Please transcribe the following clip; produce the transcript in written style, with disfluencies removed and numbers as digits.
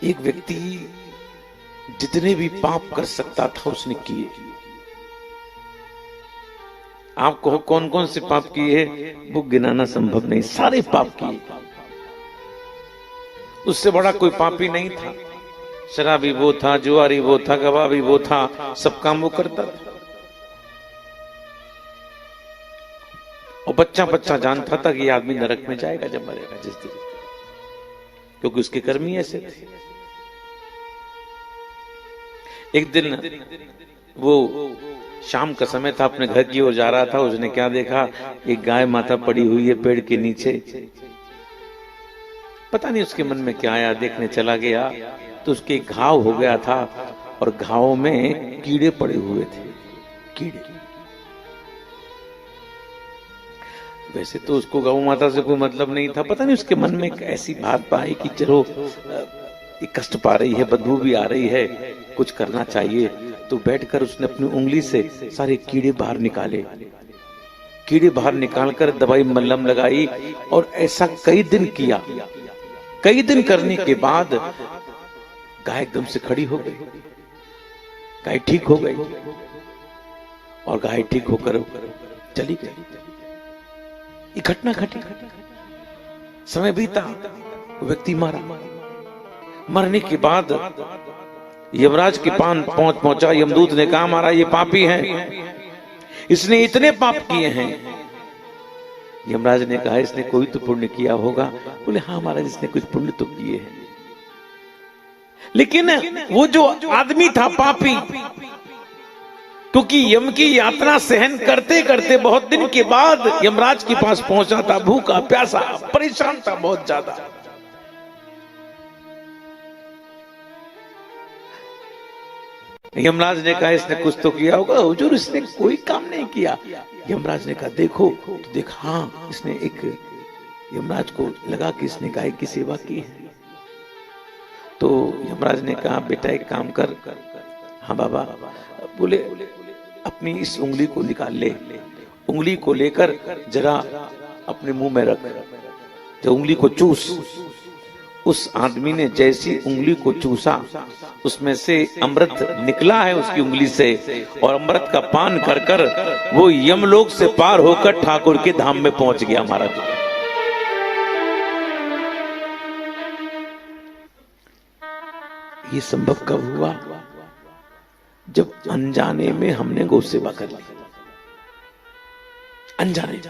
एक व्यक्ति जितने भी पाप कर सकता था उसने किए। आप कहो कौन कौन से पाप किए, वो गिनाना संभव नहीं, सारे पाप किए। उससे बड़ा कोई पापी नहीं था। शराबी वो था, जुआरी वो था, गवाही वो था, सब काम वो करता था। और बच्चा बच्चा जानता था कि ये आदमी नरक में जाएगा जब मरेगा जिस दिन, क्योंकि उसके कर्म ही ऐसे थे। एक दिन वो शाम का समय था, अपने घर की ओर जा रहा था। उसने क्या देखा, एक गाय माता पड़ी हुई है पेड़ के नीचे। पता नहीं उसके मन में क्या आया, देखने चला गया तो उसके घाव हो गया था और घावों में कीड़े पड़े हुए थे। कीड़े, वैसे तो उसको गौ माता से कोई मतलब नहीं था, पता नहीं उसके मन में एक ऐसी बात आई कि चलो ये कष्ट पा रही है, बदबू भी आ रही है, कुछ करना चाहिए। तो बैठकर उसने अपनी उंगली से सारे कीड़े बाहर निकाले। कीड़े बाहर निकालकर दवाई मल्लम लगाई और ऐसा कई दिन किया। कई दिन करने के बाद गाय एकदम से खड़ी हो गई, गाय ठीक हो गई और गाय ठीक होकर चली गई। ये घटना घटी, समय बीता, व्यक्ति मरा। मरने के बाद यमराज के पास पहुंचा। यमदूत ने कहा मारा ये पापी है, इसने इतने पाप किए हैं। यमराज ने कहा इसने कोई तो पुण्य किया होगा। बोले हाँ महाराज, इसने कुछ पुण्य तो किए हैं, लेकिन वो जो आदमी था पापी, क्योंकि यम की यात्रा सहन करते करते बहुत दिन के बाद यमराज के पास पहुंचा था, भूखा प्यासा परेशान था बहुत ज्यादा। यमराज ने कहा इसने कुछ तो किया होगा। हुजूर इसने कोई काम नहीं किया। यमराज ने कहा देखो, तो देखा हाँ, इसने एक, यमराज को लगा कि इसने गाय की सेवा की है। तो यमराज ने कहा बेटा एक काम कर। हाँ बाबा। बोले अपनी इस उंगली को निकाल ले, उंगली को लेकर जरा अपने मुंह में रख, तो उंगली को चूस। उस आदमी ने जैसी उंगली को चूसा, उसमें से अमृत निकला है उसकी उंगली से, और अमृत का पान कर कर वो यमलोक से पार होकर ठाकुर के धाम में पहुंच गया महाराज। ये संभव कब हुआ? जब अनजाने में हमने गौ सेवा कर ली, अनजाने।